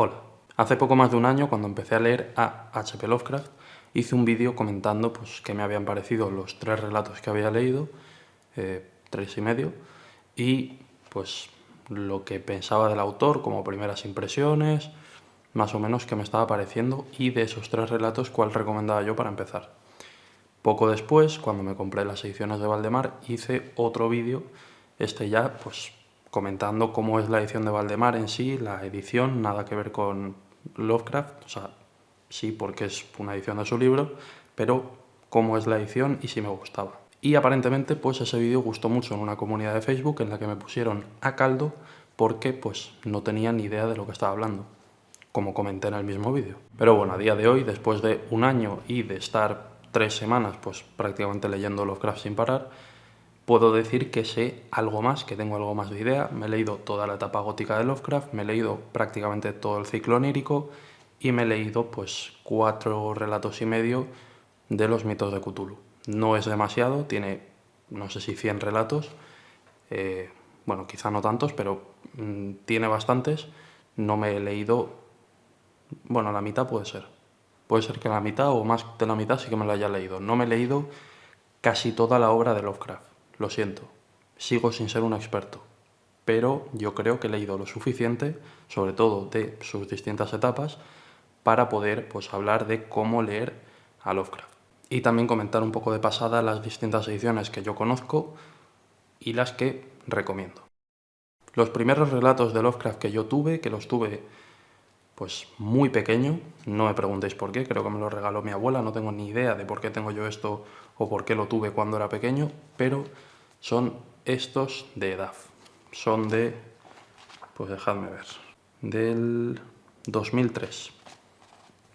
Hola, hace poco más de un año, cuando empecé a leer a H.P. Lovecraft, hice un vídeo comentando pues, qué me habían parecido los 3 relatos que había leído, 3 y medio, y pues lo que pensaba del autor como primeras impresiones, más o menos qué me estaba pareciendo, y de esos 3 relatos cuál recomendaba yo para empezar. Poco después, cuando me compré las ediciones de Valdemar, hice otro vídeo, ya pues comentando cómo es la edición de Valdemar en sí, la edición, nada que ver con Lovecraft, o sea, sí porque es una edición de su libro, pero cómo es la edición y si me gustaba. Y aparentemente pues ese vídeo gustó mucho en una comunidad de Facebook en la que me pusieron a caldo porque pues no tenía ni idea de lo que estaba hablando, como comenté en el mismo vídeo. Pero bueno, a día de hoy, después de un año y de estar 3 semanas pues prácticamente leyendo Lovecraft sin parar, puedo decir que sé algo más, que tengo algo más de idea. Me he leído toda la etapa gótica de Lovecraft, me he leído prácticamente todo el ciclo onírico y me he leído pues 4 relatos y medio de los mitos de Cthulhu. No es demasiado, tiene no sé si 100 relatos, bueno, quizá no tantos, pero tiene bastantes. No me he leído, bueno, la mitad puede ser. Puede ser que la mitad o más de la mitad sí que me la haya leído. No me he leído casi toda la obra de Lovecraft, lo siento. Sigo sin ser un experto, pero yo creo que he leído lo suficiente, sobre todo de sus distintas etapas, para poder pues, hablar de cómo leer a Lovecraft. Y también comentar un poco de pasada las distintas ediciones que yo conozco y las que recomiendo. Los primeros relatos de Lovecraft que yo tuve, que los tuve pues muy pequeño, no me preguntéis por qué, creo que me lo regaló mi abuela, no tengo ni idea de por qué tengo yo esto o por qué lo tuve cuando era pequeño, pero son estos de Edaf. Son de, pues dejadme ver, del 2003.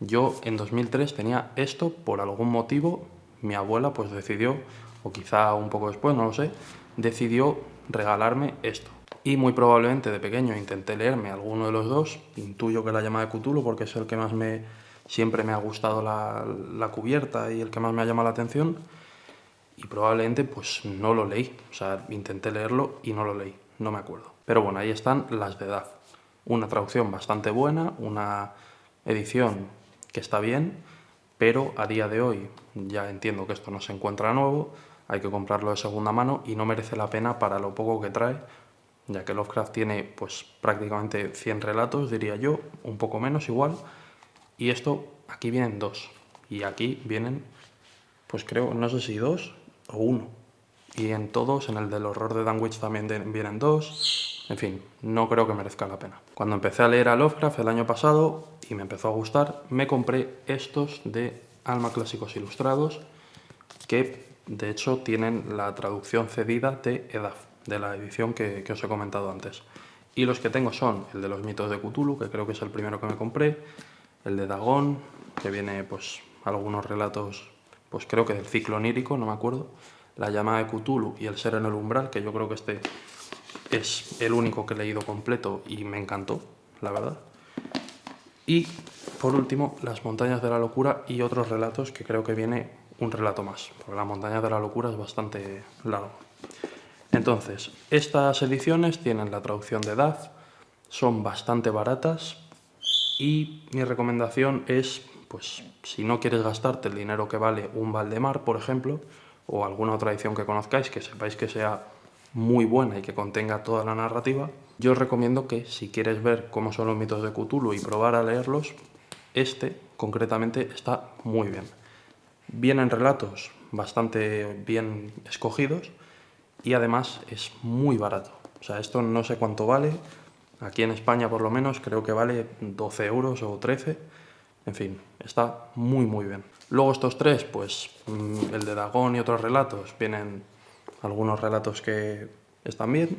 Yo en 2003 tenía esto por algún motivo, mi abuela pues decidió, o quizá un poco después, no lo sé, decidió regalarme esto. Y muy probablemente de pequeño intenté leerme alguno de los dos, intuyo que la llama de Cthulhu porque es el que más siempre me ha gustado la cubierta y el que más me ha llamado la atención, y probablemente pues no lo leí, o sea, intenté leerlo y no lo leí, no me acuerdo. Pero bueno, ahí están las de Edad. Una traducción bastante buena, una edición que está bien, pero a día de hoy ya entiendo que esto no se encuentra nuevo, hay que comprarlo de segunda mano y no merece la pena para lo poco que trae, ya que Lovecraft tiene pues prácticamente 100 relatos, diría yo, un poco menos igual, y esto, aquí vienen 2, y aquí vienen, pues creo, no sé si 2 o 1, y en todos, en el del horror de Danwich también vienen 2, en fin, no creo que merezca la pena. Cuando empecé a leer a Lovecraft el año pasado, y me empezó a gustar, me compré estos de Alma Clásicos Ilustrados, que de hecho tienen la traducción cedida de Edaf, de la edición que os he comentado antes. Y los que tengo son el de los mitos de Cthulhu, que creo que es el primero que me compré, el de Dagón, que viene pues algunos relatos, pues creo que del ciclo onírico, no me acuerdo, la llamada de Cthulhu y el ser en el umbral, que yo creo que este es el único que he leído completo y me encantó, la verdad. Y por último, las montañas de la locura y otros relatos, que creo que viene un relato más, porque las montañas de la locura es bastante largo. Entonces, estas ediciones tienen la traducción de edad, son bastante baratas y mi recomendación es, pues, si no quieres gastarte el dinero que vale un Valdemar, por ejemplo, o alguna otra edición que conozcáis, que sepáis que sea muy buena y que contenga toda la narrativa, yo os recomiendo que si quieres ver cómo son los mitos de Cthulhu y probar a leerlos, este concretamente está muy bien. Vienen relatos bastante bien escogidos y además es muy barato. O sea, esto no sé cuánto vale, aquí en España por lo menos creo que vale 12 euros o 13, en fin, está muy bien. Luego estos 3, pues el de Dagón y otros relatos, vienen algunos relatos que están bien,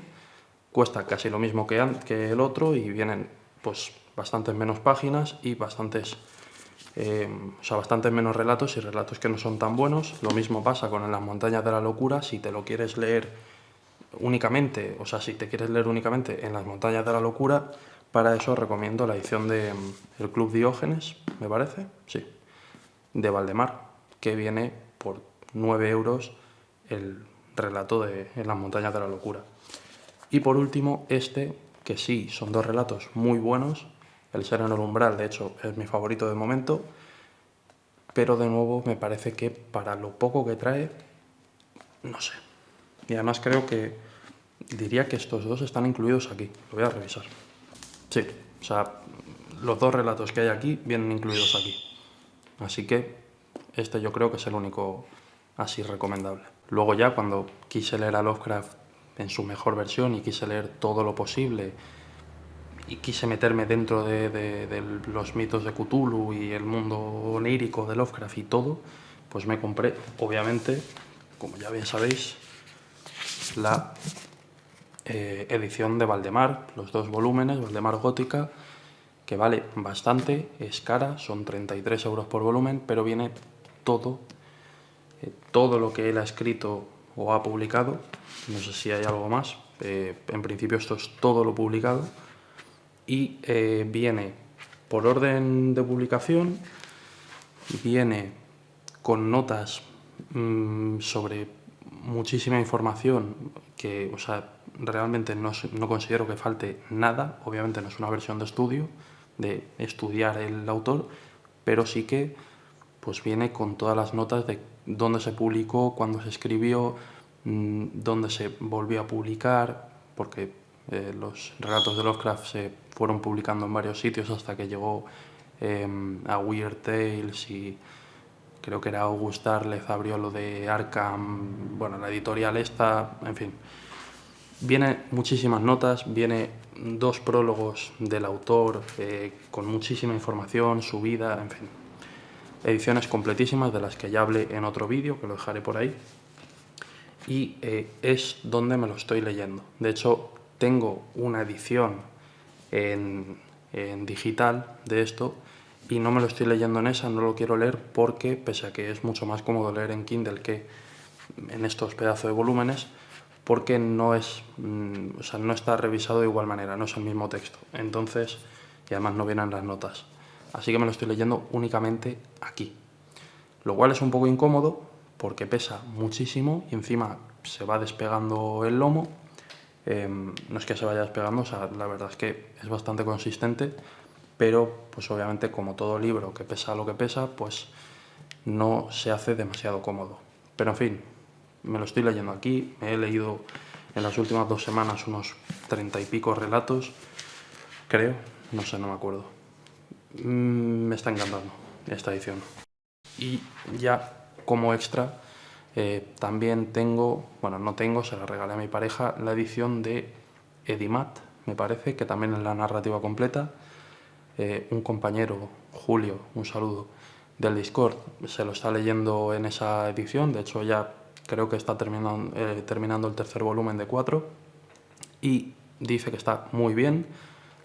cuesta casi lo mismo que el otro y vienen pues bastantes menos páginas y bastantes menos relatos y relatos que no son tan buenos. Lo mismo pasa con Las montañas de la locura, si te lo quieres leer únicamente, o sea, si te quieres leer únicamente en Las montañas de la locura, para eso recomiendo la edición de El Club Diógenes, me parece, sí, de Valdemar, que viene por 9 euros el relato de En las montañas de la locura. Y por último, que sí, son 2 relatos muy buenos, El ser en el umbral, de hecho, es mi favorito de momento, pero de nuevo me parece que para lo poco que trae, no sé. Y además creo que diría que estos dos están incluidos aquí. Lo voy a revisar. Sí, o sea, los dos relatos que hay aquí vienen incluidos aquí. Así que este yo creo que es el único así recomendable. Luego ya cuando quise leer a Lovecraft en su mejor versión y quise leer todo lo posible y quise meterme dentro de los mitos de Cthulhu y el mundo onírico de Lovecraft y todo, pues me compré, obviamente, como ya bien sabéis, la edición de Valdemar, los dos volúmenes, Valdemar Gótica, que vale bastante, es cara, son 33 euros por volumen, pero viene todo, todo lo que él ha escrito o ha publicado, no sé si hay algo más, en principio esto es todo lo publicado, y viene por orden de publicación, viene con notas sobre muchísima información que, o sea, realmente no considero que falte nada. Obviamente no es una versión de estudio, de estudiar el autor, pero sí que pues viene con todas las notas de dónde se publicó, cuándo se escribió, dónde se volvió a publicar, porque los relatos de Lovecraft se fueron publicando en varios sitios hasta que llegó a Weird Tales y creo que era August Arlez abrió lo de Arkham, bueno, la editorial esta, en fin. Viene muchísimas notas, viene dos prólogos del autor con muchísima información, su vida, en fin. Ediciones completísimas de las que ya hablé en otro vídeo, que lo dejaré por ahí. Y es donde me lo estoy leyendo. De hecho, tengo una edición en digital de esto y no me lo estoy leyendo en esa, no lo quiero leer porque, pese a que es mucho más cómodo leer en Kindle que en estos pedazos de volúmenes, porque no es, o sea, no está revisado de igual manera, no es el mismo texto. Entonces, y además no vienen las notas. Así que me lo estoy leyendo únicamente aquí. Lo cual es un poco incómodo porque pesa muchísimo y encima se va despegando el lomo. No es que se vaya despegando, o sea, la verdad es que es bastante consistente, pero pues obviamente como todo libro que pesa lo que pesa, pues no se hace demasiado cómodo. Pero en fin, me lo estoy leyendo aquí, me he leído en las últimas 2 semanas unos 30 y pico relatos, creo, no sé, no me acuerdo. Me está encantando esta edición. Y ya como extra, también tengo, bueno, no tengo, se la regalé a mi pareja, la edición de Edimat, me parece, que también es la narrativa completa. Un compañero, Julio, un saludo, del Discord, se lo está leyendo en esa edición, de hecho ya creo que está terminando el tercer volumen de 4 y dice que está muy bien,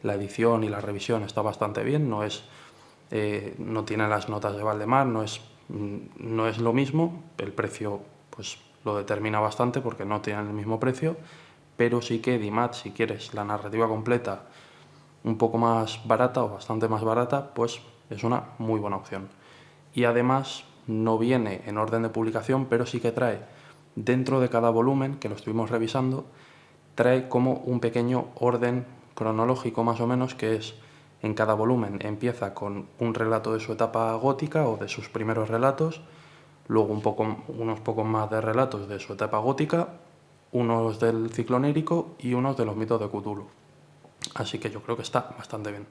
la edición y la revisión está bastante bien, no tiene las notas de Valdemar, no es lo mismo, el precio pues lo determina bastante porque no tienen el mismo precio, pero sí que Edimat, si quieres la narrativa completa un poco más barata o bastante más barata, pues es una muy buena opción. Y además no viene en orden de publicación, pero sí que trae dentro de cada volumen, que lo estuvimos revisando, trae como un pequeño orden cronológico más o menos, que es en cada volumen empieza con un relato de su etapa gótica o de sus primeros relatos, luego unos pocos más de relatos de su etapa gótica, unos del ciclo onírico y unos de los mitos de Cthulhu. Así que yo creo que está bastante bien.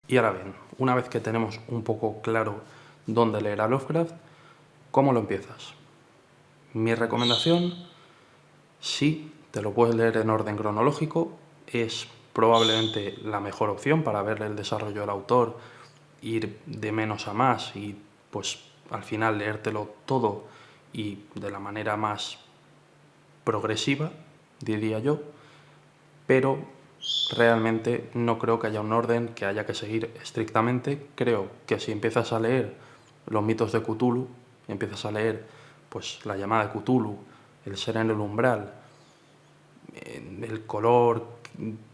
Y ahora bien, una vez que tenemos un poco claro dónde leer a Lovecraft, ¿cómo lo empiezas? Mi recomendación, si te lo puedes leer en orden cronológico, es probablemente la mejor opción para ver el desarrollo del autor, ir de menos a más y pues al final leértelo todo y de la manera más progresiva, diría yo, pero realmente no creo que haya un orden que haya que seguir estrictamente. Creo que si empiezas a leer los mitos de Cthulhu, empiezas a leer pues la llamada de Cthulhu, el ser en el umbral, el color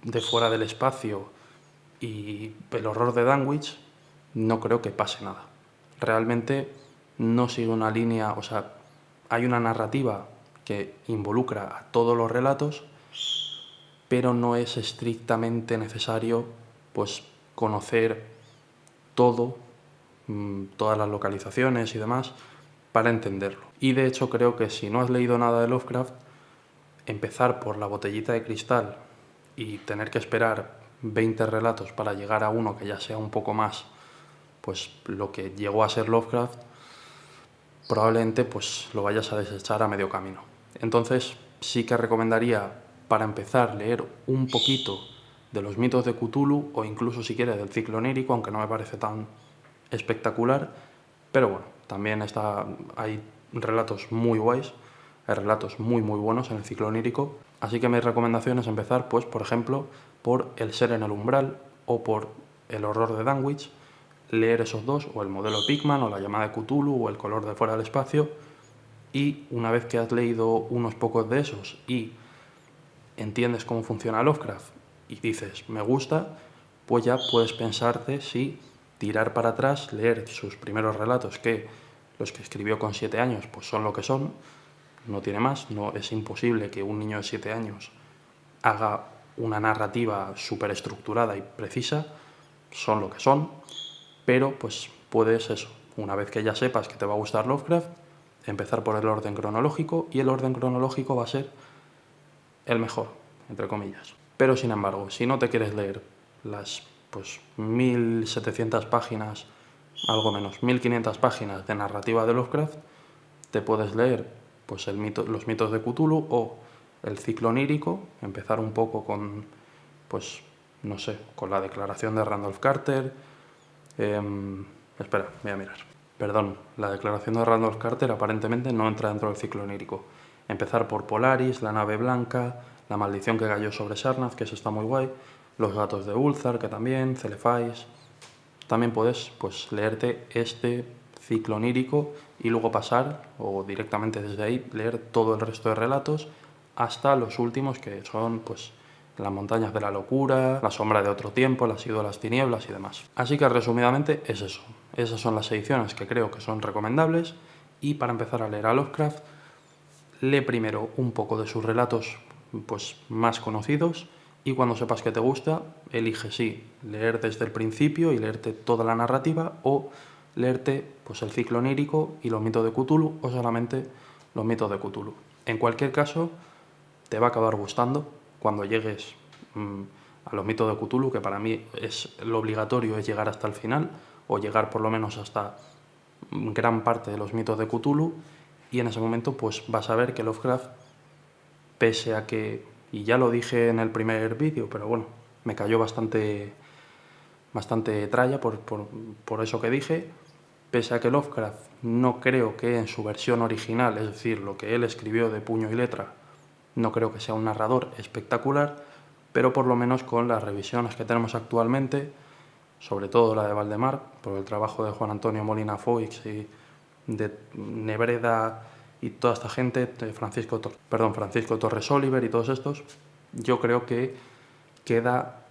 de fuera del espacio y el horror de Danwich, no creo que pase nada. Realmente no sigue una línea, o sea, hay una narrativa que involucra a todos los relatos, pero no es estrictamente necesario pues conocer todo, todas las localizaciones y demás, para entenderlo. Y de hecho creo que si no has leído nada de Lovecraft, empezar por la botellita de cristal y tener que esperar 20 relatos para llegar a uno que ya sea un poco más, pues lo que llegó a ser Lovecraft, probablemente pues lo vayas a desechar a medio camino. Entonces sí que recomendaría, para empezar, leer un poquito de los mitos de Cthulhu, o incluso si quieres del ciclo onírico, aunque no me parece tan espectacular, pero bueno, también hay relatos muy guays, hay relatos muy buenos en el ciclo onírico, así que mi recomendación es empezar, pues por ejemplo, por El ser en el umbral o por El horror de Danwich, leer esos dos, o El modelo Pickman, o La llamada de Cthulhu, o El color de fuera del espacio, y una vez que has leído unos pocos de esos y entiendes cómo funciona Lovecraft y dices, me gusta, pues ya puedes pensarte si tirar para atrás, leer sus primeros relatos, que los que escribió con 7 años pues son lo que son, no tiene más, no es imposible que un niño de 7 años haga una narrativa súper estructurada y precisa, son lo que son, pero pues puedes eso, una vez que ya sepas que te va a gustar Lovecraft, empezar por el orden cronológico, y el orden cronológico va a ser el mejor, entre comillas. Pero sin embargo, si no te quieres leer las pues 1700 páginas, algo menos, 1500 páginas de narrativa de Lovecraft, te puedes leer pues los mitos de Cthulhu o el ciclo onírico, empezar un poco con, pues no sé, con la declaración de Randolph Carter. Espera, voy a mirar. Perdón, la declaración de Randolph Carter aparentemente no entra dentro del ciclo onírico. Empezar por Polaris, La nave blanca, La maldición que cayó sobre Sarnath, que eso está muy guay, Los gatos de Ulthar, que también, Celefais. También puedes pues leerte este ciclo onírico y luego pasar, o directamente desde ahí, leer todo el resto de relatos hasta los últimos, que son pues Las montañas de la locura, La sombra de otro tiempo, Las ídolas tinieblas y demás. Así que resumidamente es eso. Esas son las ediciones que creo que son recomendables, y para empezar a leer a Lovecraft, lee primero un poco de sus relatos pues más conocidos, y cuando sepas que te gusta, elige sí, leer desde el principio y leerte toda la narrativa, o leerte pues el ciclo onírico y los mitos de Cthulhu, o solamente los mitos de Cthulhu. En cualquier caso, te va a acabar gustando cuando llegues a los mitos de Cthulhu, que para mí es lo obligatorio, es llegar hasta el final, o llegar por lo menos hasta gran parte de los mitos de Cthulhu, y en ese momento pues vas a ver que Lovecraft, pese a que, y ya lo dije en el primer vídeo, pero bueno, me cayó bastante tralla por eso que dije, pese a que Lovecraft no creo que en su versión original, es decir, lo que él escribió de puño y letra, no creo que sea un narrador espectacular, pero por lo menos con las revisiones que tenemos actualmente, sobre todo la de Valdemar, por el trabajo de Juan Antonio Molina Foix y de Nebreda y toda esta gente, de Francisco Torres Oliver y todos estos, yo creo que queda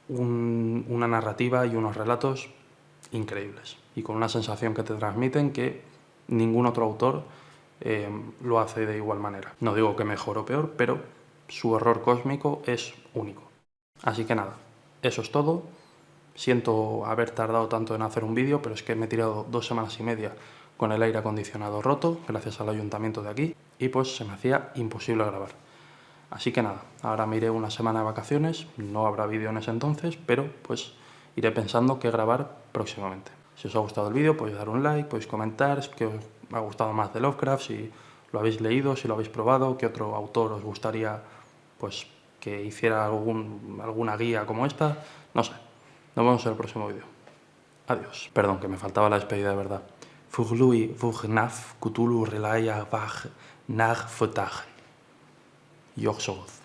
una narrativa y unos relatos increíbles, y con una sensación que te transmiten que ningún otro autor lo hace de igual manera. No digo que mejor o peor, pero su horror cósmico es único. Así que nada, eso es todo. Siento haber tardado tanto en hacer un vídeo, pero es que me he tirado 2 semanas y media con el aire acondicionado roto, gracias al ayuntamiento de aquí, y pues se me hacía imposible grabar. Así que nada, ahora me iré una semana de vacaciones, no habrá vídeo en ese entonces, pero pues iré pensando qué grabar próximamente. Si os ha gustado el vídeo, podéis dar un like, podéis comentar qué os ha gustado más de Lovecraft, si lo habéis leído, si lo habéis probado, qué otro autor os gustaría pues que hiciera alguna guía como esta, no sé. Nos vemos en el próximo vídeo. Adiós. Perdón, que me faltaba la despedida de verdad. Fuglui vugnaf Cthulhu relaya vag nach verdagen. Jochsoth.